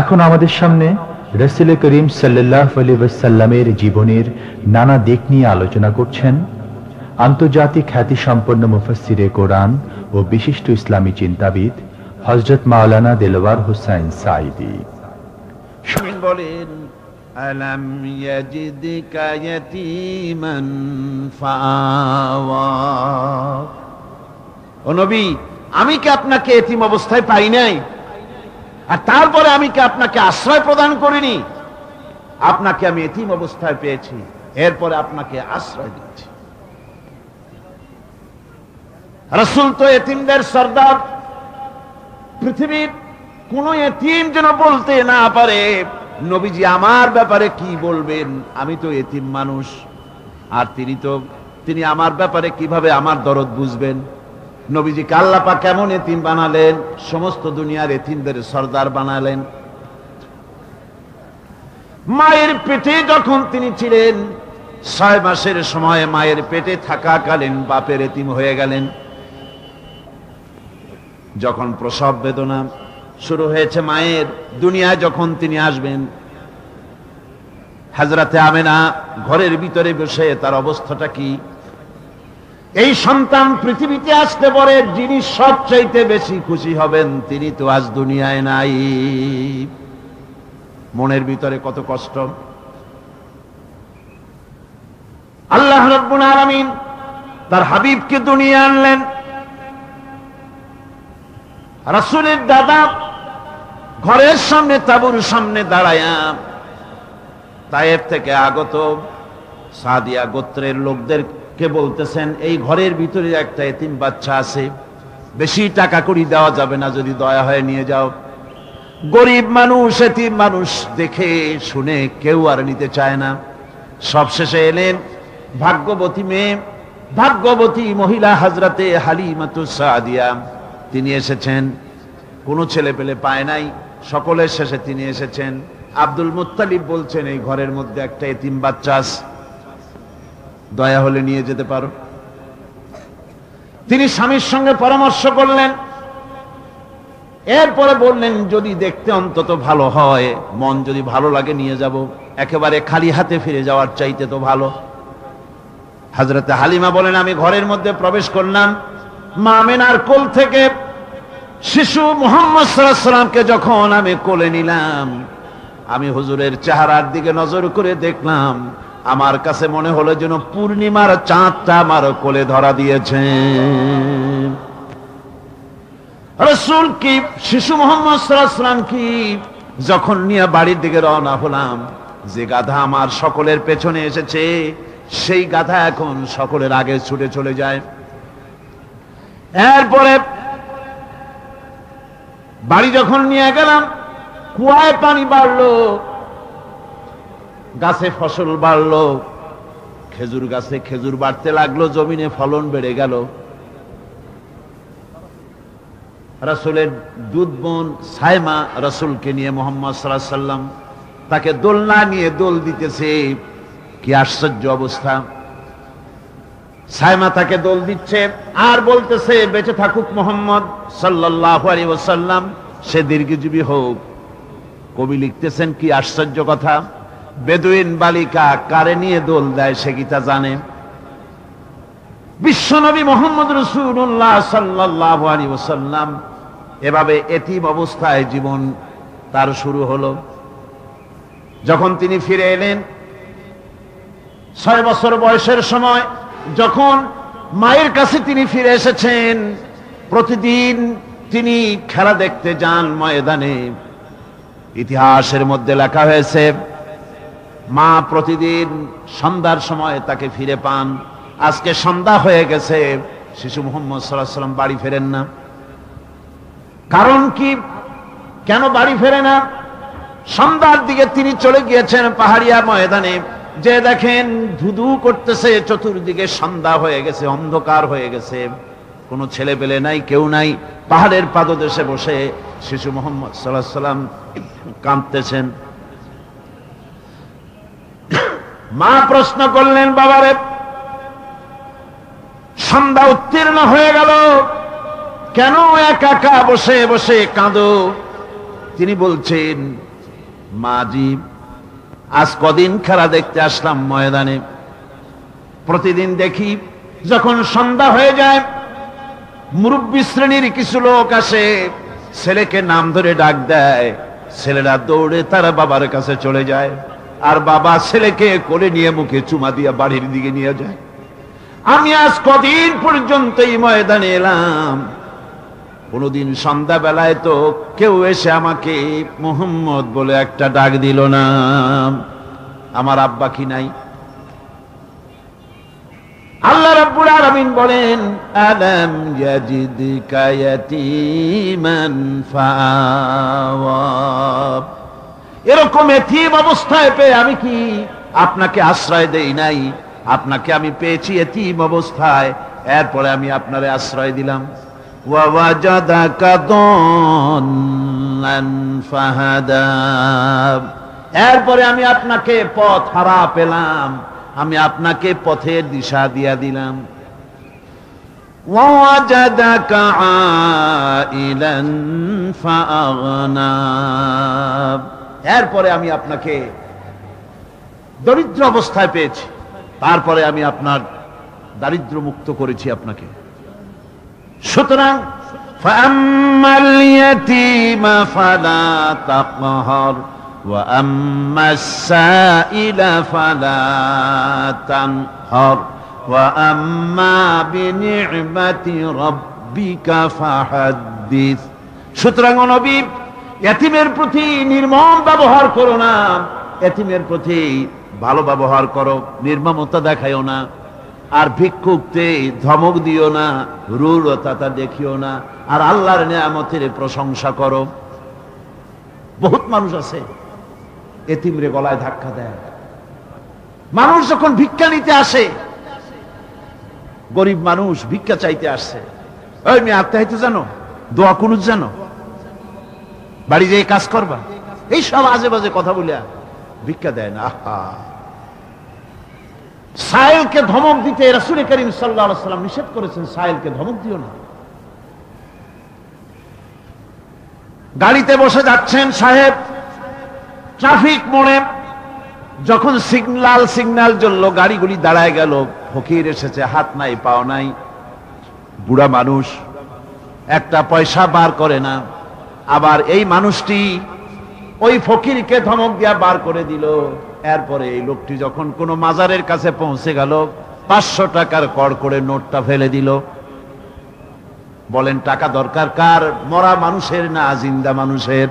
এখন আমাদের সামনে রাসূল করিম সাল্লাল্লাহু আলাইহি ওয়াসাল্লামের জীবনের নানা দিক নিয়ে আলোচনা করছেন আন্তর্জাতিক খ্যাতিসম্পন্ন মুফাসসিরে কোরআন ও বিশিষ্ট ইসলামী চিন্তাবিদ হযরত মাওলানা দেলওয়ার হোসাইন সাঈদী। বলেন, আলাম ইয়াজিদকা ইয়াতীমান ফাআওয়া। ও নবী, আমি কি আপনাকে এতিম অবস্থায় পাই নাই? আর তারপরে আমি কি আপনাকে আশ্রয় প্রদান করিনি? আপনাকে আমি এতিম অবস্থায় পেয়েছি, এরপরে আপনাকে আশ্রয় দিচ্ছি। রাসূল তো এতিমদের সর্দার। পৃথিবীর কোন এতিম যেন বলতে না পারে, নবীজি আমার ব্যাপারে কি বলবেন, আমি তো এতিম মানুষ, আর তিনি আমার ব্যাপারে কিভাবে আমার দরদ বুঝবেন। নবীজিকে আল্লাহ পাক কেমন এতিম বানালেন, সমস্ত দুনিয়ার এতিমদের সর্দার বানালেন। মায়ের পেটে যখন তিনি ছিলেন, 6 মাসের সময় মায়ের পেটে থাকাকালীন বাপের এতিম হয়ে গেলেন। যখন প্রসব বেদনা শুরু হয়েছে মায়ের, দুনিয়ায় যখন তিনি আসবেন, হযরতে আমেনা ঘরের ভিতরে বসে তার অবস্থাটা কি? এই সন্তান পৃথিবীতে আসতে পরে যিনি সবচাইতে বেশি খুশি হবেন, তিনি তো আজ দুনিয়ায় নাই। মনের ভিতরে কত কষ্ট। আল্লাহ রাব্বুল আলামিন তার হাবিবকে দুনিয়া আনলেন। রাসূলের দাদা ঘরের সামনে তাঁবুর সামনে দাঁড়ায়া তায়েফ থেকে আগত সাদিয়া গোত্রের লোকদেরকে বলতেছেন, এই ঘরের ভিতরে একটা এতিম বাচ্চা আছে, বেশি টাকা কড়ি দেওয়া যাবে না, যদি দয়া হয় নিয়ে যাও। গরিব মানুষ, এতিম মানুষ দেখে শুনে কেউ আর নিতে চায় না। সবশেষে এলেন ভাগ্যবতী মেয়ে, ভাগ্যবতী মহিলা হযরতে হালিমাতুস সাদিয়া। তিনি এসেছেন, কোনো ছেলে পেলে পায় নাই, সকলের শেষে তিনি এসেছেন। আব্দুল মুত্তালিব বলছেন, এই ঘরের মধ্যে একটা এতিম বাচ্চা আছে, দয়া হলে নিয়ে যেতে পারো। তিনি স্বামীর সঙ্গে পরামর্শ করলেন, এরপরে বললেন, যদি দেখতে অন্তত ভালো হয়, মন যদি ভালো লাগে নিয়ে যাব, একেবারে খালি হাতে ফিরে যাওয়ার চাইতে তো ভালো। হযরতে হালিমা বলেন, আমি ঘরের মধ্যে প্রবেশ করলাম, মা আমেনার কোল থেকে শিশু মুহাম্মদ সাল্লাল্লাহু আলাইহি সাল্লামকে যখন আমি কোলে নিলাম, আমি হুজুরের চেহারার দিকে নজর করে দেখলাম, আমার কাছে মনে হলো যেন পূর্ণিমার চাঁদটা আমার কোলে ধরা দিয়েছে। রাসূল কি শিশু মুহাম্মদ সাল্লাল্লাহু আলাইহি সাল্লাম কি যখন নিয়ে বাড়ির দিকে রওনা হলাম, যে গাধা আমার সকলের পেছনে এসেছে, সেই গাধা এখন সকলের আগে ছুটে চলে যায়। এরপরে বাড়ি যখন নিয়ে গেলাম, কুয়ায় পানি বাড়লো, গাছে ফসল বাড়লো, খেজুর গাছে খেজুর বাড়তে লাগলো, জমিনে ফলন বেড়ে গেল। রাসূলের দুধ বোন সাইমা রাসূলকে নিয়ে মুহাম্মদ সাল্লাল্লাহু আলাইহি সাল্লাম তাকে দোলনা নিয়ে দোল দিতেছে। কি আশ্চর্য অবস্থা! সাইমা তাকে দোল দিচ্ছে আর বলতেছে, বেঁচে থাকুক মুহাম্মদ সাল্লাল্লাহু আলাইহি ওয়াসাল্লাম, সে দীর্ঘজীবী হোক। কবি লিখতেছেন, কি আশ্চর্য কথা! বেদুইন বালিকা কারে নিয়ে দোল দেয় সে কি তা জানে? বিশ্বনবী মুহাম্মদ রাসূলুল্লাহ সাল্লাল্লাহু আলাইহি ওয়াসাল্লাম এভাবে এতিম অবস্থায় জীবন তার শুরু হলো। যখন তিনি ফিরে এলেন 6 বছর বয়সের সময়, যখন মায়ের কাছে তিনি ফিরে এসেছেন, প্রতিদিন তিনি খেলা দেখতে যান ময়দানে। ইতিহাসের মধ্যে লেখা হয়েছে, মা প্রতিদিন সন্ধ্যার সময় তাকে ফিরে পান। আজকে সন্ধ্যা হয়ে গেছে, শিশু মুহাম্মদ সাল্লাল্লাহু আলাইহি সাল্লাম বাড়ি ফেরেন না। কারণ কি? কেন বাড়ি ফেরে না? সন্ধ্যার দিকে তিনি চলে গিয়েছেন পাহাড়িয়া ময়দানে, যে দেখেন ধুধু করতেছে, চতুর্দিকে সন্ধ্যা হয়ে গেছে, অন্ধকার হয়ে গেছে, কোনো ছেলে পেলে নাই, কেউ নাই। পাহাড়ের পাদদেশে বসে শিশু মুহাম্মদ সাল্লাল্লাহু আলাইহি সাল্লাম কাঁদতেছেন। মা প্রশ্ন করলেন, বাবারে, সন্ধ্যা উত্তীর্ণ হয়ে গেল, কেন একা একা বসে বসে কাঁদো? তিনি বলছেন, মাজি আজ কদিন খেলা দেখতে আসলাম ময়দানে, প্রতিদিন দেখি যখন সন্ধ্যা হয়ে যায় মুরব্বী শ্রেণীর কিছু লোক আসে, ছেলেকে নাম ধরে ডাক দেয়, ছেলেরা দৌড়ে তারা বাবার কাছে চলে যায়, আর বাবা ছেলেকে কোলে নিয়ে মুখে চুমা দিয়ে বাড়ির দিকে নিয়ে যায়। আমি আজ কদিন পর্যন্ত এই ময়দানে এলাম, কোনদিন সন্ধ্যা বেলায় তো কেউ এসে আমাকে মুহাম্মদ বলে একটা ডাক দিল না। আমার আব্বা কি নাই? আল্লাহ রাব্বুল আলামিন বলেন, আলাম ইয়াজিদকা ইয়াতীমান ফাআওয়া, এরকম এতিম অবস্থায় পেয়ে আমি কি আপনাকে আশ্রয় দেই নাই? আপনাকে আমি পেয়েছি এতিম অবস্থায়, এরপরে আমি আপনারে আশ্রয় দিলাম। ওয়া ওয়াজাদাকা দাল্লান ফাহাদা, এরপরে আমি আপনাকে পথ হারা পেলাম, আমি আপনাকে পথের দিশা দিয়া দিলাম। ওয়া ওয়াজাদাকা আইলান ফাআগনা, এরপরে আমি আপনাকে দরিদ্র অবস্থায় পেয়েছি, তারপরে আমি আপনার দারিদ্র মুক্ত করেছি আপনাকে। সুতরাং ফাআম্মাল ইয়াতীমা ফালা তাকহার ওয়া আম্মাস সাইলা ফালা তানহার ওয়া আম্মা বিনি'মাতি রাব্বিকা ফাহাদ্দিস। সুতরাং নবী, এতিমের প্রতি নির্মম ব্যবহার করো না, এতিমের প্রতি ভালো ব্যবহার করো, নির্মমতা দেখাইও না। আর ভিক্ষুককে ধমক দিও না, রূঢ়তা দেখিও না, আর আল্লাহর নিয়ামতের প্রশংসা করো। বহুত মানুষ আছে এতিমরে গলায় ধাক্কা দেয়। মানুষ যখন ভিক্ষা নিতে আসে, গরিব মানুষ ভিক্ষা চাইতে আসছে, ওই মেয়ে আত্মাহিত জানো, দোয়া কুনুত জানো, বাড়ি যেয়ে কাজ করবা, এই সব আজে বাজে কথা বলে ভিক্ষা দেয় না। আহা, সাইলকে ধমক দিতে রাসূল করিম সাল্লাল্লাহু আলাইহি ওয়াসাল্লাম নিষেধ করেছেন, সাইলকে ধমক দিও না। গাড়িতে বসে যাচ্ছেন সাহেব, ট্রাফিক মোড়ে যখন সিগন্যাল জ্বললো, গাড়িগুলি দাঁড়ায় গেল, ফকির এসেছে, হাত নাই পাও নাই, বুড়া মানুষ, একটা পয়সা বার করে না। আবার এই মানুষটি ওই ফকিরকে ধমক দিয়া বার করে দিল। এরপরে এই লোকটি যখন কোনো মাজারের কাছে পৌঁছে গেল, 500 টাকার কড় করে নোটটা ফেলে দিল। বলেন টাকা দরকার কার? মরা মানুষের না জিন্দা মানুষের?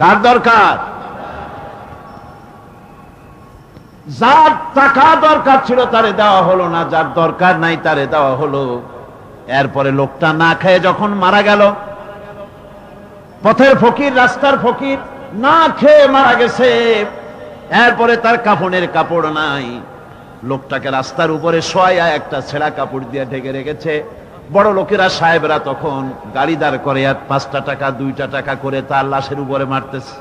কার দরকার? যার টাকা দরকার ছিল তারে দেওয়া হলো না, যার দরকার নাই তারে দেওয়া হলো। এরপরে লোকটা না খেয়ে যখন মারা গেল, পথের ফকির, রাস্তার ফকির, না খেয়ে মারা গেছে। এরপরে তার কাফনের কাপড় নাই, লোকটাকে রাস্তার উপরে শোয়া একটা ছেঁড়া কাপড় দিয়ে ঢেকে রেখেছে। বড় লোকেরা, সাহেবরা তখন গাড়ি দাঁড় করে আর 5টা টাকা 2টা টাকা করে তার লাশের উপরে মারতেছে।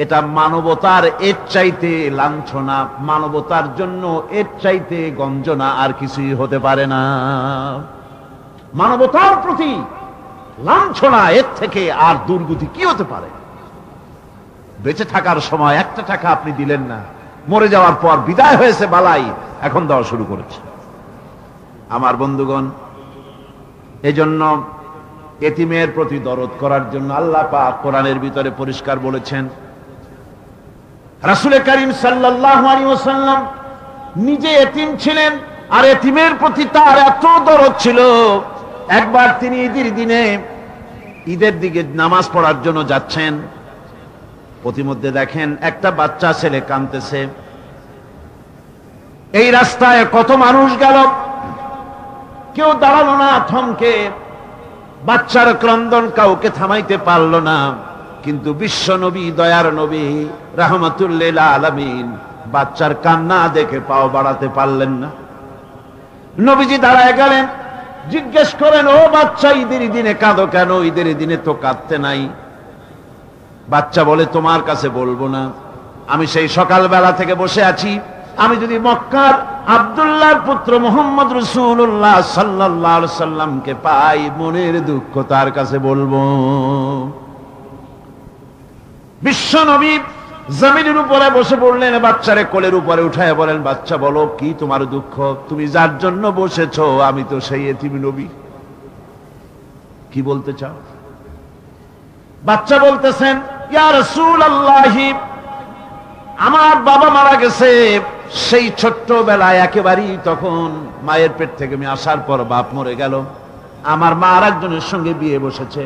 এটা মানবতার এর চাইতে লাঞ্ছনা, মানবতার জন্য এর চাইতে গঞ্জনা আর কিছুই হতে পারে না। মানবতার প্রতি লাঞ্ছনা এর থেকে আর দুর্গতি কি হতে পারে? বেঁচে থাকার সময় 1টা টাকা আপনি দিলেন না, মরে যাওয়ার পর বিদায় হয়েছে বালাই, এখন দেওয়া শুরু করেছে। আমার বন্ধুগণ, এজন্য এতিমের প্রতি দরদ করার জন্য আল্লাহ পাক কোরআনের ভিতরে পরিষ্কার বলেছেন। রাসূল করিম সাল্লাল্লাহু আলাইহি ওয়াসাল্লাম নিজে এতিম ছিলেন, আর এতিমের প্রতি তার এত দরদ ছিল, একবার তিনি ঈদের দিকে নামাজ পড়ার জন্য যাচ্ছেন, প্রতিমধ্যে দেখেন একটা বাচ্চা ছেলে কাঁদতেছে। এই রাস্তায় কত মানুষ গেল, কেউ দাঁড়ালো না থমকে, বাচ্চার ক্রন্দন কাউকে থামাইতে পারল না। কিন্তু বিশ্ব নবী, দয়ার নবী রাহমাতুল লিল আলামিন বাচ্চার কান্না দেখে পাও বাড়াতে পারলেন না। নবীজি দাঁড়ায় গেলেন, জিজ্ঞেস করেন, ও বাচ্চা, ঈদের দিনে কাঁদো কেন? ঈদের দিনে তো কাঁদতে নাই। বাচ্চা বলে, তোমার কাছে বলবো না, আমি সেই সকালবেলা থেকে বসে আছি, আমি যদি মক্কার আব্দুল্লাহর পুত্র মুহাম্মদ রাসূলুল্লাহ সাল্লাল্লাহু আলাইহি সাল্লামকে পাই, মনের দুঃখ তার কাছে বলবো। বিশ্ব নবী জমিনের উপরে বসে পড়লেন, বাচ্চারে কোলের উপরে উঠায় বলেন, বাচ্চা বলো কি তোমার দুঃখ, তুমি যার জন্য বসেছো আমি তো সেই এতিম নবী, কি বলতে চাও? বাচ্চা বলতেছেন, ইয়া রাসূলুল্লাহ, আমার বাবা মারা গেছে সেই ছোট্টবেলায়, একেবারেই তখন মায়ের পেট থেকে আমি আসার পর বাপ মরে গেল, আমার মা আর একজনের সঙ্গে বিয়ে বসেছে,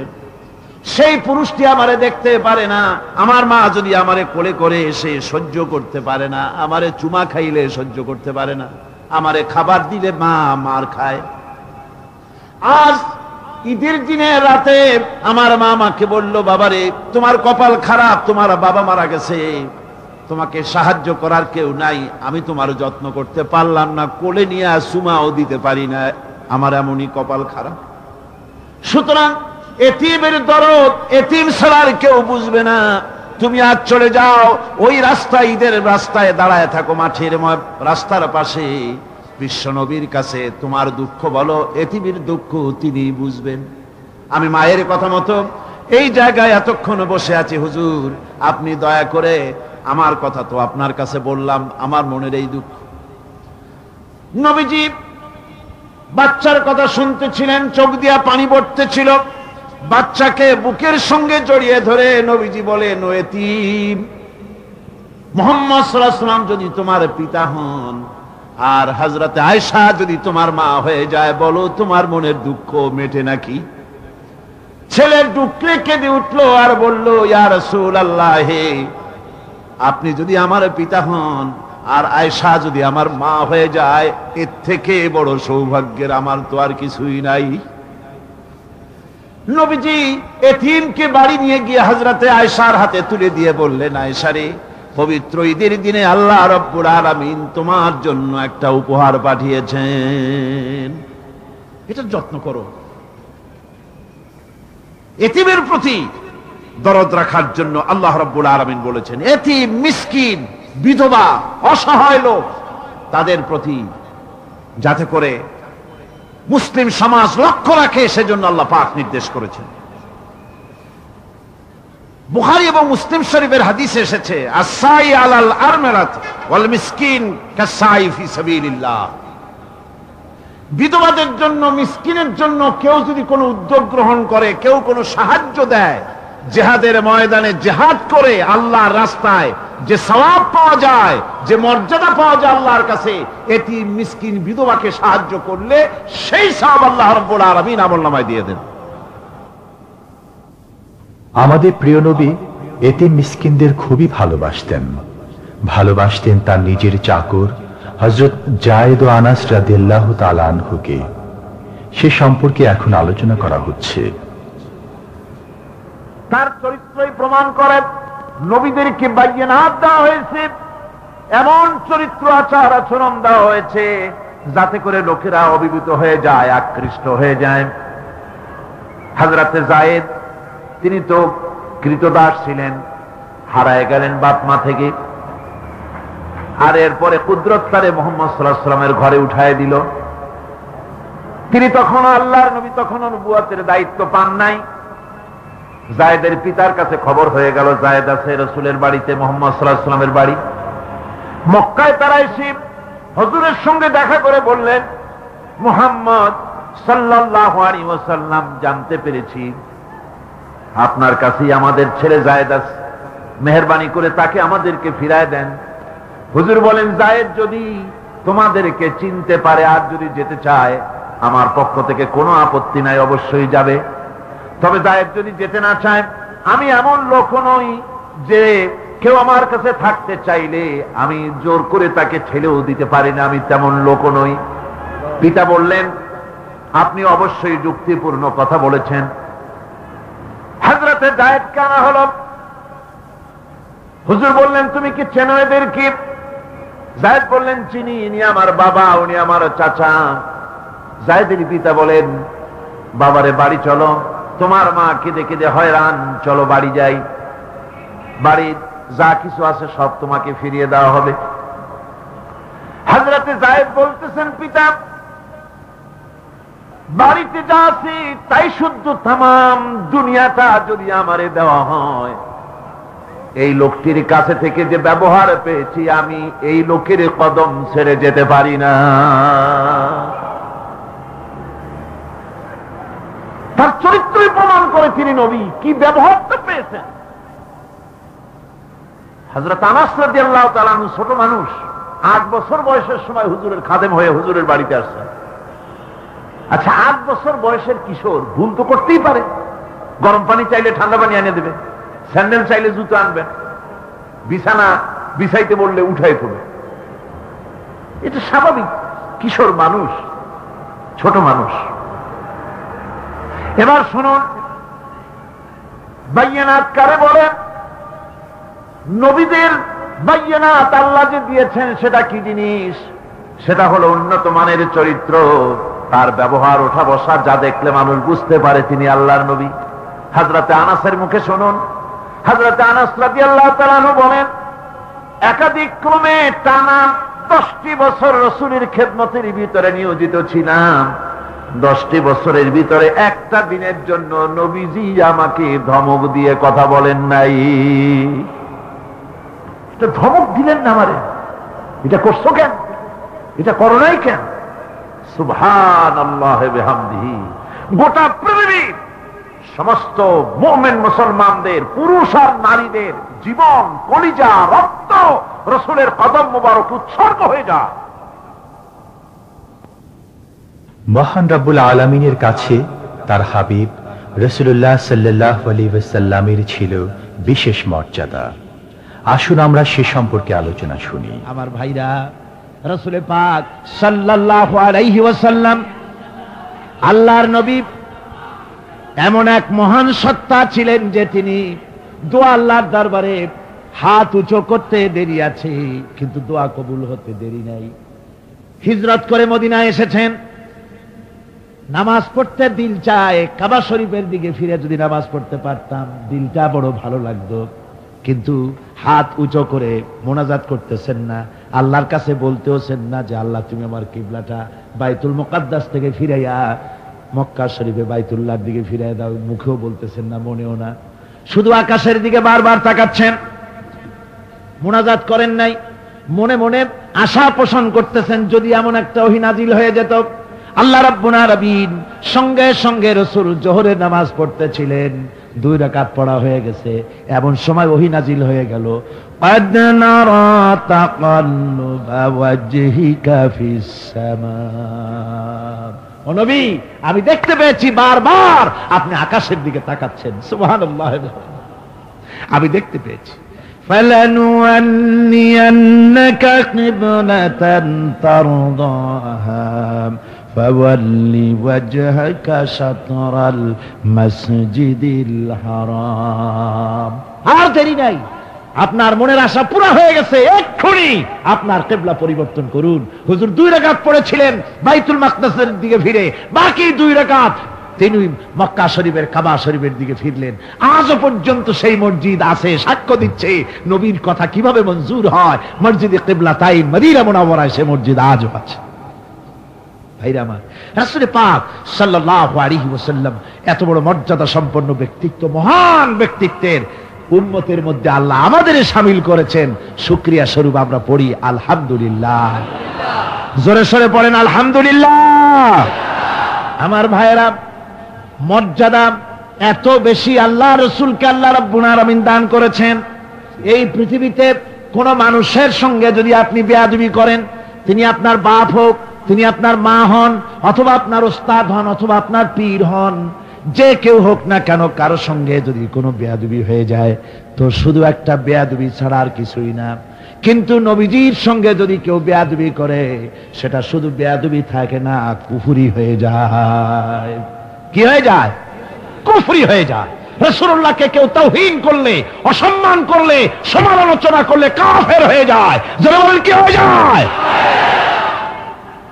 সেই পুরুষটি আমারে দেখতে পারে না, আমার মা যদি আমারে কোলে করে এসে সহ্য করতে পারে না, আমারে চুমা খাইলে সহ্য করতে পারে না, আমারে খাবার দিলে মা মার খায়। আজ ঈদের দিনে রাতে আমার মা আমাকে বলল, বাবারে তোমার কপাল খারাপ, তোমার বাবা মারা গেছে, তোমাকে সাহায্য করার কেউ নাই, আমি তোমার যত্ন করতে পারলাম না, কোলে নিয়ে চুমাও দিতে পারি না, আমার এমনই কপাল খারাপ। সুতরাং এতিমের দরদ এতিম ছাড়ার কেউ বুঝবে না, তুমি আজ চলে যাও, ওই রাস্তায়, ঈদের রাস্তায় দাঁড়ায় থাকো, মাঠের রাস্তার পাশে, বিশ্ব নবীর কাছে তোমার দুঃখ বলো, এতিমের দুঃখ তিনি বুঝবেন। আমি মায়ের কথা মতো এই জায়গায় এতক্ষণ বসে আছি, হুজুর আপনি দয়া করে, আমার কথা তো আপনার কাছে বললাম, আমার মনের এই দুঃখ। নবীজি বাচ্চার কথা শুনতেছিলেন, চোখ দিয়া পানি পড়তেছিল, বাচ্চাকে বুকের সঙ্গে জড়িয়ে ধরে নবীজি বলেন, ও এতিম, মুহাম্মদ সাল্লাল্লাহু আলাইহি ওয়াসাল্লাম যদি তোমার পিতা হন আর হযরতে আয়েশা যদি তোমার মা হয়ে যায়, বলো তোমার মনের দুঃখ মেটে নাকি? ছেলে ডুকরে কেঁদে উঠলো আর বলল, ইয়া রাসূলুল্লাহ, আপনি যদি আমার পিতা হন আর আয়েশা যদি আমার মা হয়ে যায়, এর থেকে বড় সৌভাগ্যের আমার তো আর কিছুই নাই। নবীজি এতিমকে বাড়ি নিয়ে গিয়ে হযরতে আয়েশার হাতে তুলে দিয়ে বললেন, আয়েশা রে, পবিত্র ঈদের দিনে আল্লাহ রাব্বুল আলামিন তোমার জন্য একটা উপহার পাঠিয়েছেন, এটা যত্ন করো। এতিমের প্রতি দরদ রাখার জন্য আল্লাহ রাব্বুল আলামিন বলেছেন, এতিম, মিসকিন, বিধবা, অসহায় লোক, তাদের প্রতি যাতে করে মুসলিম সমাজ লক্ষ্য রাখে, সেজন্য আল্লাহ পাক নির্দেশ করেছেন। বুখারী এবং মুসলিম শরীফের হাদিসে এসেছে, আস-সাই আলাল আরমালাত ওয়াল মিসকিন কাস-সাই ফি সাবিলিল্লাহ, বিধবাদের জন্য, মিসকিনের জন্য কেউ যদি কোনো উদ্যোগ গ্রহণ করে, কেউ কোনো সাহায্য দেয়, জিহাদের ময়দানে জিহাদ করে আল্লাহর রাস্তায় যে সওয়াব পাওয়া যায়, যে মর্যাদা পাওয়া যায় আল্লাহর কাছে, এতিম, মিসকিন, বিধবাকে সাহায্য করলে সেই সওয়াব আল্লাহ রাব্বুল আলামিন আমলনামায় দিয়ে দেন। আমাদের প্রিয় নবী এতিম মিসকিনদের খুবই ভালোবাসতেন তার নিজের চাকর হযরত যায়েদ ও আনাস রাদিয়াল্লাহু তাআলা আনহুকে। সে সম্পর্কে এখন আলোচনা করা হচ্ছে। তার চরিত্রই প্রমাণ করে, নবীদেরকে বায়নাত দেওয়া হয়েছে, এমন চরিত্র আচার আচরণ দেওয়া হয়েছে যাতে করে লোকেরা অভিভূত হয়ে যায়, আকৃষ্ট হয়ে যায়। হযরতে যায়েদ, তিনি তো কৃতদাস ছিলেন, হারায় গেলেন বাপ মা থেকে, আর এরপরে কুদরত তারে মুহাম্মদ সাল্লাল্লাহু আলাইহি ওয়াসাল্লামের ঘরে উঠায় দিল। তিনি তখন আল্লাহর নবী, তখনও নবুয়তের দায়িত্ব পান নাই। যায়েদের পিতার কাছে খবর হয়ে গেল, যায়েদ আছে রাসূলের বাড়িতে, মুহাম্মদ সাল্লাল্লাহু আলাইহি ওয়াসাল্লামের বাড়ি মক্কায়। তারা এসে হুজুরের সঙ্গে দেখা করে বললেন, মুহাম্মদ সাল্লাল্লাহু আলাইহি ওয়াসাল্লাম, জানতে পেরেছি আপনার কাছেই আমাদের ছেলে যায়েদ আছে, মেহেরবানি করে তাকে আমাদেরকে ফিরায় দেন। হুজুর বলেন, যায়েদ যদি তোমাদেরকে চিনতে পারে আর যদি যেতে চায়, আমার পক্ষ থেকে কোনো আপত্তি নাই, অবশ্যই যাবে। তবে যায়েদ যদি যেতে না চায়, আমি এমন লোক নই যে কেউ আমার কাছে থাকতে চাইলে আমি জোর করে তাকে ছেড়েও দিতে পারি না, আমি তেমন লোক নই। পিতা বললেন, আপনি অবশ্যই যুক্তিপূর্ণ কথা বলেছেন। হযরতে যায়েদকে আনা হলো। হুজুর বললেন, তুমি কি চেনো এদেরকে? যায়েদ বললেন, চিনি, ইনি আমার বাবা, উনি আমার চাচা। যায়েদের পিতা বলেন, বাবারে বাড়ি চলো, তোমার মা কেঁদে কেঁদে হয়রান, চলো বাড়ি যাই, বাড়ির যা কিছু আছে সব তোমাকে ফিরিয়ে দেওয়া হবে। হযরতে যায়েদ বলতেছেন, পিতা বাড়িতে যা আছে তাই শুদ্ধ, তামাম দুনিয়াটা যদি আমারে দেওয়া হয়, এই লোকটির কাছে থেকে যে ব্যবহার পেয়েছি, আমি এই লোকের কদম ছেড়ে যেতে পারি না। তার চরিত্রই প্রমাণ করে তিনি নবী, কি ব্যবহারটা পেয়েছেন। হযরত আনাস রাদিয়াল্লাহু তাআলা আনহু ছোট মানুষ, 8 বছর বয়সের সময় হুজুরের খাদেম হয়ে হুজুরের বাড়িতে আসছেন। আচ্ছা, 8 বছর বয়সের কিশোর ভুল তো করতেই পারে। গরম পানি চাইলে ঠান্ডা পানি এনে দেবে, স্যান্ডেল চাইলে জুতো আনবেন, বিছানা বিছাইতে বললে উঠাই পড়বে, এটা স্বাভাবিক। কিশোর মানুষ, ছোট মানুষ। এবার শুনুন, বাইয়ানাত কারে বলেন? নবীদের বাইয়ানাত আল্লাহ যে দিয়েছেন সেটা কি জিনিস? সেটা হলো উন্নত মানের চরিত্র, তার ব্যবহার ওঠা বসা যা দেখলে মানুষ বুঝতে পারে তিনি আল্লাহর নবী। হযরতে আনাসের মুখে শুনুন, হযরতে আনাস রাদিয়াল্লাহু তাআলা আনহু বলেন, একাধিক ক্রমে টানা 10টি বছর রাসূলের খেদমতের ভিতরে নিয়োজিত ছিলাম। 10টি বছরের ভিতরে একটা দিনের জন্য নবীজি আমাকে ধমক দিয়ে কথা বলেন নাই। এটা ধমক দিলেন না আমারে, এটা করছো কেন, এটা করো নাই কেন? সুবহানাল্লাহ বিহামদিহি। গোটা পৃথিবীর সমস্ত মুমিন মুসলমানদের, পুরুষ আর নারীদের জীবন, কলিজা, রক্ত রাসূলের কদম মোবারক উৎসর্গ হয়ে যায়। মহান রব্বুল আলামিনের কাছে তার হাবিব রাসূলুল্লাহ সাল্লাল্লাহু আলাইহি ওয়াসাল্লামের ছিল বিশেষ মর্যাদা। আসুন আমরা সে সম্পর্কে আলোচনা শুনি। আমার ভাইরা, রাসূল পাক সাল্লাল্লাহু আলাইহি ওয়াসাল্লাম আল্লাহর নবী এমন এক মহান সত্তা ছিলেন যে তিনি দোয়া আল্লাহর দরবারে হাত উঁচু করতে দেরি আছে, কিন্তু দোয়া কবুল হতে দেরি নাই। হিজরত করে মদিনায় এসেছেন, নামাজ পড়তে দিল চায়, কাবা শরীফের দিকে ফিরে যদি নামাজ পড়তে পারতাম দিলটা বড় ভালো লাগতো, কিন্তু হাত উঁচু করে মোনাজাত করতেছেন না, আল্লাহর কাছে বলতেওছেন না যে আল্লাহ তুমি আমার কিবলাটা বাইতুল মুকাদ্দাস থেকে ফিরাইয়া মক্কা শরীফে বাইতুল্লাহর দিকে ফিরাইয়া দাও। মুখেও বলতেছেন না, মনেও না, শুধু আকাশের দিকে বারবার তাকাচ্ছেন, মোনাজাত করেন নাই। মনে মনে আশা পোষণ করতেছেন যদি এমন একটা ওহী নাজিল হয়ে যেত। আল্লাহ রাব্বুল আলামিন সঙ্গে সঙ্গে রাসূল জোহরের নামাজ পড়তেছিলেন, 2 রাকাত পড়া হয়ে গেছে, এমন সময় ওহী নাজিল হয়ে গেল, قد نرى تقلب وجهك في السماء। ও নবী, আমি দেখতে পেয়েছি বারবার আপনি আকাশের দিকে তাকাচ্ছেন। সুবহানাল্লাহ, আমি দেখতে পেয়েছি। فلنولينك قبلة ترضاها فول وجهك شطر المسجد الحرام। আর দেরি নাই, আপনার মনের আশা পুরা হয়ে গেছে, এক্ষুনি আপনার কিবলা পরিবর্তন করুন। হুজুর 2 রাকাত পড়েছিলেন বাইতুল মাকদাসের দিকে ফিরে, বাকি 2 রাকাত তিনি মক্কা শরীফের কাবা শরীফের দিকে ফিরলেন। আজও পর্যন্ত সেই মসজিদ আছে, সাক্ষ্য দিচ্ছে নবীর কথা কিভাবে মঞ্জুর হয়। মসজিদে কিবলাতাইন মদিনা মুনাওয়ারায় সে মসজিদ আজও আছে। ভাইরা আমার, রাসূল পাক সাল্লাল্লাহু আলাইহি ওয়াসাল্লাম এত বড় মর্যাদা সম্পন্ন ব্যক্তিত্ব, মহান ব্যক্তিত্বের উম্মতের মধ্যে আল্লাহ আমাদের শামিল করেছেন। শুকরিয়া স্বরূপ আমরা পড়ি আলহামদুলিল্লাহ। জোরে সরে পড়েন আলহামদুলিল্লাহ। আমার ভাইরা, মর্যাদা এত বেশি আল্লাহ রাসূলকে আল্লাহ রাব্বুল আলামিন দান করেছেন। এই পৃথিবীতে কোন মানুষের সঙ্গে যদি আপনি বেয়াদবি করেন, তিনি আপনার বাপ হোক, তিনি আপনার মা হন, অথবা আপনার ওস্তাদ হন, অথবা আপনার পীর হন, যে কেউ হোক না কেন, কারো সঙ্গে যদি কোনো বেয়াদবি হয়ে যায় তো শুধু একটা বেয়াদবি ছাড়া আর কিছুই না। কিন্তু নবীজির সঙ্গে যদি কেউ বেয়াদবি করে, সেটা শুধু বেয়াদবি থাকে না, কুফরি হয়ে যায়। কি হয়ে যায়? কুফরি হয়ে যায়। রাসূলুল্লাহকে কেউ তাওহীন করলে, অসম্মান করলে, সমালোচনা করলে কাফের হয়ে যায়। যারা বলেন কি হয়ে যায়?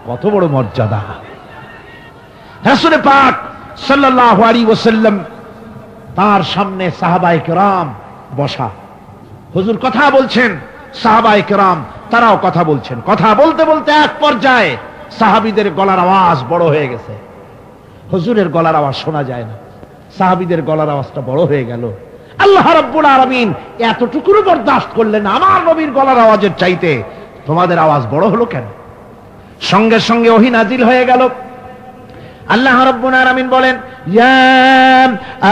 কত বড় মর্যাদা! রাসূল পাক সাল্লাল্লাহু আলাইহি ওয়াসাল্লাম, তার সামনে সাহাবায়ে কেরাম বসা, হুজুর কথা বলছেন, সাহাবায়ে কেরাম তারাও কথা বলছেন। কথা বলতে বলতে এক পর্যায়ে সাহাবীদের গলার আওয়াজ বড় হয়ে গেছে, হুজুরের গলার আওয়াজ শোনা যায় না, সাহাবীদের গলার আওয়াজটা বড় হয়ে গেল। আল্লাহ রাব্বুল আলামিন এতটুকুর বরদাস্ত করলেন আমার নবীর গলার আওয়াজের চাইতে তোমাদের আওয়াজ বড় হলো কেন? সঙ্গে সঙ্গে ওহী নাজিল হয়ে গেল। আল্লাহ রাব্বুল আলামিন বলেন, ইয়া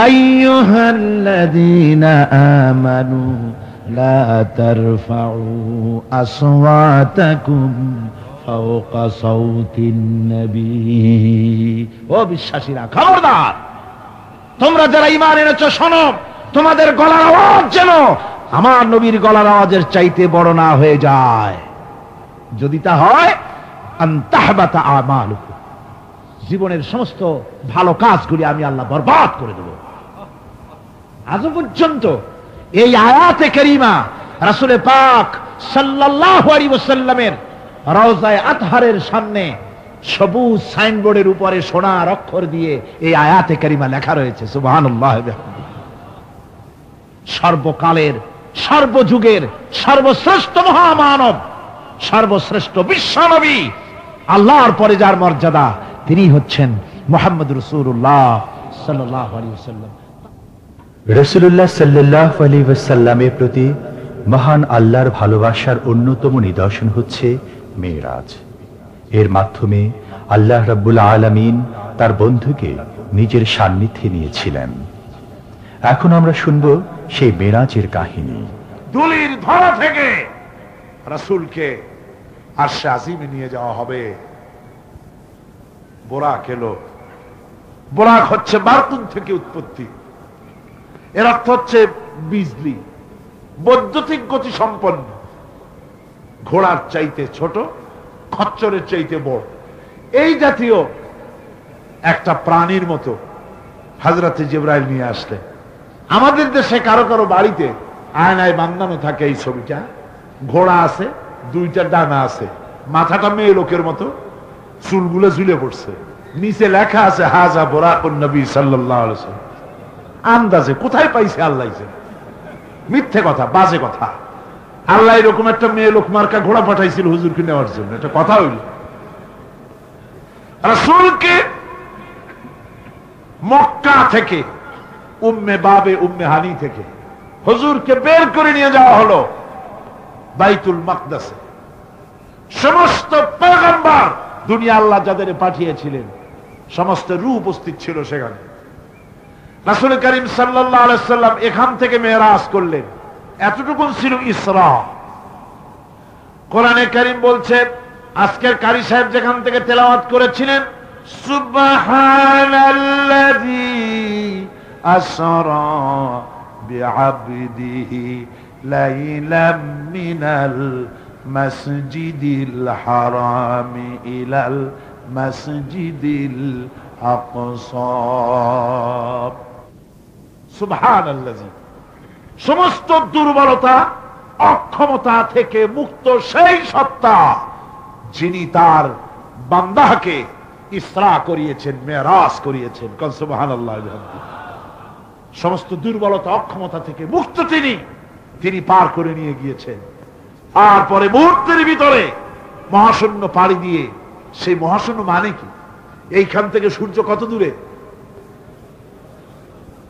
আইয়ুহাল্লাযীনা আমানু লা তারফাউ আসওয়াতাকুম ফাওকা সাওতিন নবী। ও বিশ্বাসীরা, খবরদার, তোমরা যারা ঈমান এনেছো শোনো, তোমাদের গলার আওয়াজ যেন আমার নবীর গলার আওয়াজের চাইতে বড় না হয়ে যায়। যদি তা হয়, আনতাহবাতা আমালুকুম, জীবনের সমস্ত ভালো কাজগুলি আমি আল্লাহ বরবাদ করে দেব। আজ পর্যন্ত এই আয়াতে কারিমা রাসূল পাক সাল্লাল্লাহু আলাইহি ওয়াসাল্লামের রওজায়ে আতহারের সামনে সবুজ সাইনবোর্ডের উপরে সোনার অক্ষর দিয়ে এই আয়াতে কারিমা লেখা রয়েছে, সুবহানাল্লাহ ওয়া বিহামদিহি। সর্বকালের, সর্বযুগের সর্বশ্রেষ্ঠ মহামানব, সর্বশ্রেষ্ঠ বিশ্বনবী, আল্লাহর পরে যার মর্যাদা, তিনি হচ্ছেন মুহাম্মদ রাসূলুল্লাহ সাল্লাল্লাহু আলাইহি ওয়াসাল্লাম। রাসূলুল্লাহ সাল্লাল্লাহু আলাইহি ওয়াসাল্লামের প্রতি মহান আল্লাহর ভালোবাসার অন্যতম নিদর্শন হচ্ছে মেরাজ। এর মাধ্যমে আল্লাহ রাব্বুল আলামিন তার বন্ধুকে নিজের সান্নিধ্যে নিয়েছিলেন। এখন আমরা শুনব সেই মেরাজের কাহিনী। দুলির ধরা থেকে রাসূলকে আরশে আজিমে নিয়ে যাওয়া হবে। বোরাক এলো। বোরাক হচ্ছে বারকুন থেকে উৎপত্তি। এর অর্থ হচ্ছে বিজলি, বৈদ্যুতিক গতি সম্পন্ন, ঘোড়ার চাইতে ছোট, খচ্চরের চাইতে বড়, এই জাতীয় একটা প্রাণীর মতো হযরতে জিবরাইল নিয়ে আসলেন। আমাদের দেশে কারো কারো বাড়িতে আয়নায় বাঁধানো থাকে এই ছবিটা। ঘোড়া আছে, দুইটা ডানা আছে, মাথাটা মেয়ে লোকের মতো, চুলগুলো ঝুলে পড়ছে, নিচে লেখা আছে হাজা বুরাকুন নবী সাল্লাল্লাহু আলাইহি ওয়াসাল্লাম। আন্দাজে কোথায় পাইছে আল্লাহ, মিথ্যে কথা, বাজে কথা। আল্লাহ এরকম একটা মেয়ে লোক মার্কা ঘোড়া পাঠাইছিল হুজুরকে নেওয়ার জন্য, এটা কথা হইল। রাসূলকে মক্কা থেকে, উম্মে বাবে উম্মে হানি থেকে হুজুরকে বের করে নিয়ে যাওয়া হলো বাইতুল মাকদাসে। সমস্ত পয়গম্বর, দুনিয়া আল্লাহ যাদের পাঠিয়েছিলেন, সমস্ত রূহ উপস্থিত ছিল সেখানে। রাসূল করিম সাল্লাল্লাহু আলাইহি ওয়াসাল্লাম এখান থেকে মেরাজ করলেন। এতটুকু ছিল ইসরা। কোরআনে কারীম বলছে, আজকের কারি সাহেব যেখান থেকে তেলাওয়াত করেছিলেন, সুবহানাল্লাযী আসরা বিআবদিহি লাইলাম মিনাল মাসজিদিল হারাম ইলাল মাসজিদিল আকসা। সুবহানাল্লাযী, সমস্ত দুর্বলতা, অক্ষমতা থেকে মুক্ত সেই সত্তা যিনি তার বান্দাকে ইসরা করিয়েছেন, মেরাজ করিয়েছেন। কোন সুবহানাল্লাহ। সমস্ত দুর্বলতা, অক্ষমতা থেকে মুক্ত তিনি পার করে নিয়ে গিয়েছেন। আর পরে মুহূর্তের ভিতরে মহাশূন্য পাড়ি দিয়ে, সেই মহাশূন্য মানে কি? এইখান থেকে সূর্য কত দূরে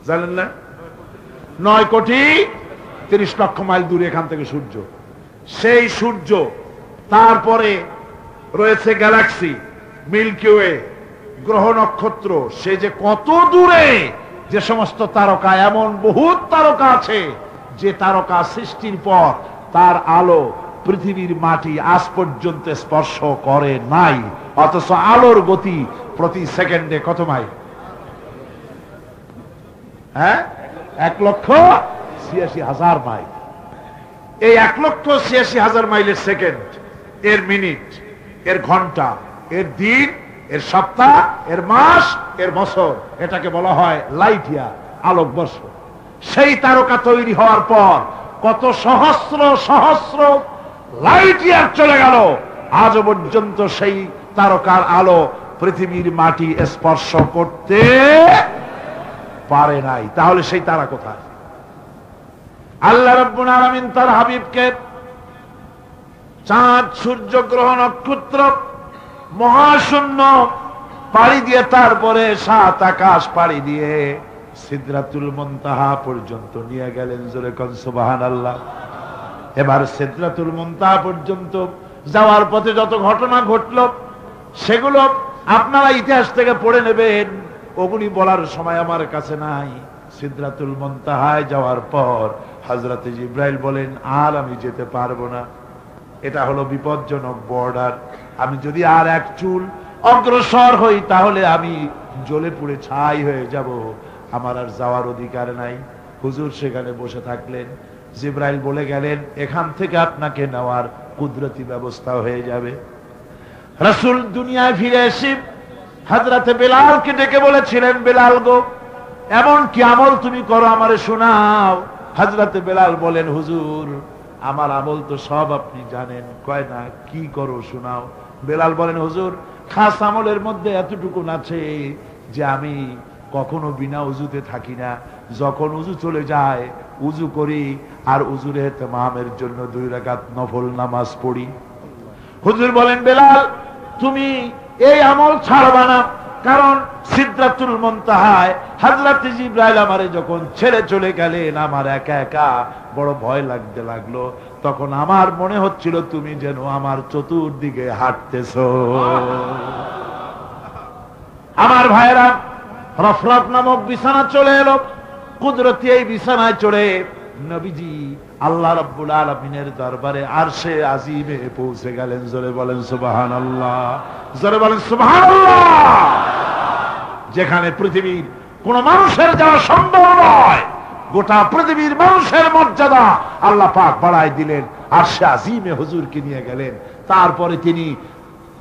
জানেন না? 9,30,00,000 মাইল দূরে এখান থেকে সূর্য। সেই সূর্য, তারপরে রয়েছে গ্যালাক্সি, মিল্কি ওয়ে, গ্রহ নক্ষত্র, সে যে কত দূরে, যে সমস্ত তারকা, এমন বহুত তারকা আছে যে তারকা সৃষ্টির পর তার আলো পৃথিবীর মাটি আজ পর্যন্ত স্পর্শ করে নাই, অথচ আলোর গতি প্রতি সেকেন্ডে কত মাইল? 1,86,000 মাইল। এই 1,86,000 মাইলের সেকেন্ড, এর মিনিট, এর ঘন্টা, এর দিন, এর সপ্তাহ, এর মাস, এর বছর, এটাকে বলা হয় লাইট ইয়ার, আলোকবর্ষ। সেই তারকা তৈরি হওয়ার পর কত সহস্র সহস্র লাইট ইয়ার চলে গেল, আজ পর্যন্ত সেই তারকার আলো পৃথিবীর মাটি স্পর্শ করতে পারে নাই। তাহলে সেই তারা কোথায়? আল্লাহ রাব্বুল আলামিন তার হাবিবকে চাঁদ, সূর্য, গ্রহ, নক্ষত্র, মহাশূন্য পাড়ি দিয়ে, তারপরে সাত আকাশ পাড়ি দিয়ে সিদরাতুল মুনতাহা পর্যন্ত নিয়ে গেলেন, জোরে কোন সুবহানাল্লাহ। এবার সিদরাতুল মুনতাহা পর্যন্ত যাওয়ার পথে যত ঘটনা ঘটলো সেগুলো আপনারা ইতিহাস থেকে পড়ে নেবেন, ওগুলি বলার সময় আমার কাছে নাই। সিদরাতুল মুনতাহায় যাওয়ার পর হযরত জিবরাইল বলেন, আর আমি যেতে পারবো না, এটা হলো বিপজ্জনক বর্ডার, আমি যদি আর এক চুল অগ্রসর হই তাহলে আমি জ্বলে পুড়ে ছাই হয়ে যাব, আমার আর যাওয়ার অধিকার নাই। হুজুর সেখানে বসে থাকলেন। জিবরাইল বলে গেলেন, এখান থেকে আপনাকে নেওয়ার কুদরতি ব্যবস্থা হয়ে যাবে। রাসূল দুনিয়ায় ফিরে এসে হযরতে বেলালকে ডেকে বলেছিলেন, বেলাল গো, এমন কি আমল তুমি করো আমারে শোনাও। হযরতে বেলাল বলেন, হুজুর আমার আমল তো সব আপনি জানেন। কয় না, কি করো শোনাও। বেলাল বলেন, হুজুর খাস আমলের মধ্যে এতটুকু আছে যে আমি কখনো বিনা উজুতে থাকি না, যখন উজু চলে যায় উজু করি আর উজুর ইহতিমামের জন্য 2 রাকাত নফল নামাজ পড়ি। হুজুর বলেন, বেলাল তুমি এই আমল ছাড়বা না, কারণ সিদরাতুল মুনতাহায় হযরত জিবরাইল আমারে যখন ছেড়ে চলে গেলেন আমার একা একা বড় ভয় লাগতে লাগলো। তখন আমার মনে হচ্ছিল তুমি যেন আমার চতুর্দিকে হাঁটতেছো। আমার ভাইরা, রফরাত নামক বিছানা চলে এলো। কুদরতি এই বিছানায় চড়ে নবীজি আল্লাহ রাব্বুল আলামিনের দরবারে আরশে আজিমে পৌঁছে গেলেন। জোরে বলেন সুবহানাল্লাহ, জোরে বলেন সুবহানাল্লাহ। যেখানে পৃথিবীর কোন মানুষের যাওয়া সম্ভব নয়, গোটা পৃথিবীর মানুষের মর্যাদা আল্লাহ পাক বাড়ায় দিলেন, আরশে আজিমে হুজুরকে নিয়ে গেলেন। তারপরে তিনি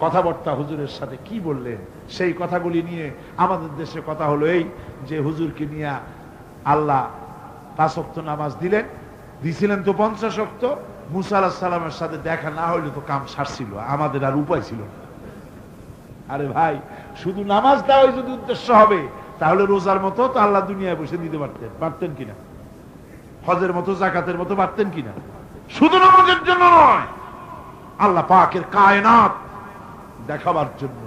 কথাবার্তা হুজুরের সাথে কি বললেন সেই কথাগুলি নিয়ে আমাদের দেশে কথা হলো এই যে হুজুরকে নিয়ে আল্লাহ 5 ওয়াক্ত নামাজ দিছিলেন তো 50 ওয়াক্ত। মুসা আলাইহিস সালামের সাথে দেখা না হইলে তো কাম সারছিল, আমাদের আর উপায় ছিল না। আরে ভাই, শুধু নামাজ দেওয়াই যদি উদ্দেশ্য হবে তাহলে রোজার মতো তো আল্লাহ দুনিয়ায় বসে দিতে পারতেন কিনা, হজের মতো জাকাতের মতো পারতেন কিনা। শুধু নামাজের জন্য নয়, আল্লাহ পাকের কায়নাত দেখাবার জন্য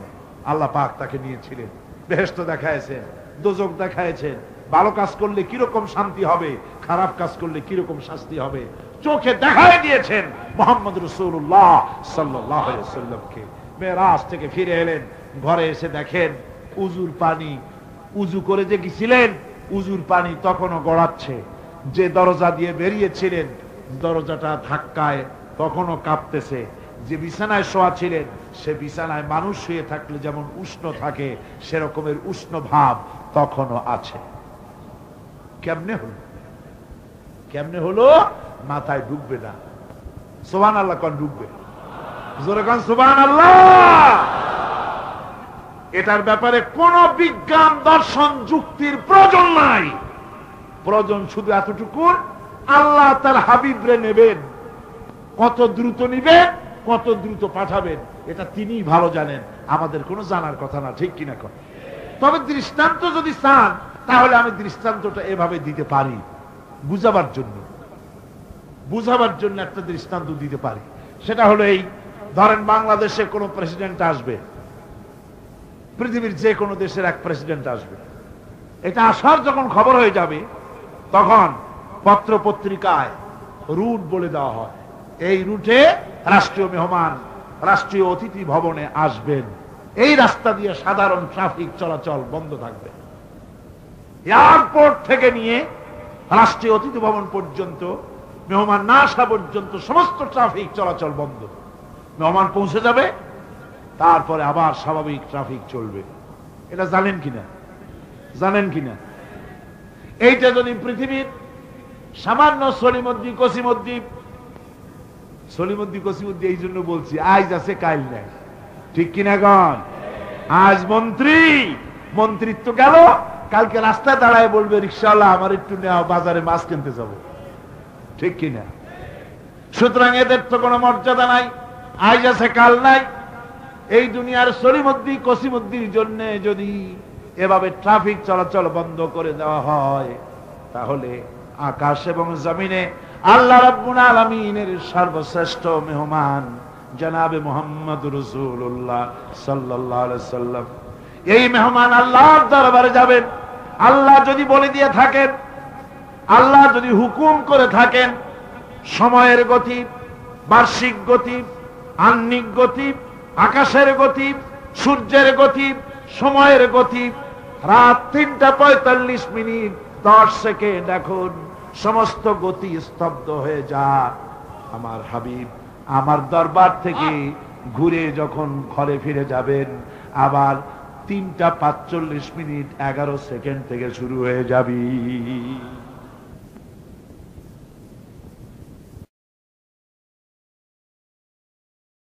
আল্লাহ পাক তাকে নিয়েছিলেন। বেহেশত দেখাইছেন, দোজখ দেখাইছেন, ভালো কাজ করলে কিরকম শান্তি হবে, খারাপ কাজ করলে কিরকম শাস্তি হবে চোখে দেখাই দিয়েছেন মুহাম্মদ রাসূলুল্লাহ সাল্লাল্লাহু আলাইহি ওয়াসাল্লামকে। মেরাজ থেকে ফিরে এলেন, ঘরে এসে দেখেন উজুর পানি, উজু করে যে গেছিলেন উজুর পানি তখনও গড়াচ্ছে। যে দরজা দিয়ে বেরিয়েছিলেন দরজাটা ধাক্কায় তখনও কাঁপতেছে। যে বিছানায় শোয়া ছিলেন সে বিছানায় মানুষ শুয়ে থাকলে যেমন উষ্ণ থাকে সেরকমের উষ্ণ ভাব তখনও আছে। কেমনে হলো? কেমনে হলো? মাথায় ঢুকবে না। সুবহানাল্লাহ কোন ঢুকবে? জোরে কোন সুবহানাল্লাহ। এটার ব্যাপারে কোন বিজ্ঞান দর্শন যুক্তির প্রয়োজন নাই। প্রয়োজন শুধু এতটুকু, আল্লাহ তার হাবিবরে নেবেন, কত দ্রুত নিবেন, কত দ্রুত পাঠাবেন এটা তিনিই ভালো জানেন, আমাদের কোনো জানার কথা না, ঠিক কিনা কর। তবে দৃষ্টান্ত যদি চান তাহলে আমি দৃষ্টান্তটা এভাবে দিতে পারি, বুঝাবার জন্য একটা দৃষ্টান্ত দিতে পারি। সেটা হলো এই, ধরেন বাংলাদেশে কোনো প্রেসিডেন্ট আসবে, পৃথিবীর যে কোনো দেশের এক প্রেসিডেন্ট আসবে, এটা আসার যখন খবর হয়ে যাবে তখন পত্র পত্রিকায় রুট বলে দেওয়া হয়, এই রুটে রাষ্ট্রীয় মেহমান রাষ্ট্রীয় অতিথি ভবনে আসবেন, এই রাস্তা দিয়ে সাধারণ ট্রাফিক চলাচল বন্ধ থাকবে। এয়ারপোর্ট থেকে নিয়ে রাষ্ট্রীয় অতিথি ভবন পর্যন্ত মেহমান না আসা পর্যন্ত সমস্ত ট্রাফিক চলাচল বন্ধ। মেহমান পৌঁছে যাবে, তারপরে আবার স্বাভাবিক ট্রাফিক চলবে। এটা জানেন কিনা? জানেন কিনা? এইটা যদি পৃথিবীর সামান্য সলিমুদ্দিন কসিমুদ্দিন এই জন্য বলছি, আজ আছে কাল নাই, ঠিক কিনা গণ? আজ মন্ত্রিত্ব গেল, কালকে রাস্তায় দাঁড়ায় বলবে রিকশাওয়ালা আমার একটু নেওয়া, বাজারে মাছ কিনতে যাব, ঠিক কিনা? সুতরাং এদের তো কোনো মর্যাদা নাই, আজ আছে কাল নাই। এই দুনিয়ার সলিমুদ্দিন কসিমুদ্দিনের জন্য যদি এভাবে ট্রাফিক চলাচল বন্ধ করে দেওয়া হয় তাহলে আকাশ এবং জমিনে আল্লাহ রাব্বুল আলামিনের সর্বশ্রেষ্ঠ মেহমান জনাবে মুহাম্মদ রাসূলুল্লাহ সাল্লাল্লাহু আলাইহি সাল্লাম, এই মেহমান আল্লাহর দরবারে যাবেন। আল্লাহ যদি বলে দিয়ে থাকেন, আল্লাহ যদি হুকুম করে থাকেন, সময়ের গতি, বার্ষিক গতি, আহ্নিক গতি, আকাশের গতি, সূর্যের গতি, সময়ের গতি, রাত 3:45 এখন সমস্ত গতি স্তব্ধ হয়ে যায়। আমার হাবিব আমার দরবার থেকে ঘুরে যখন ঘরে ফিরে যাবেন, আবার 3:45 11 থেকে শুরু হয়ে যাবে।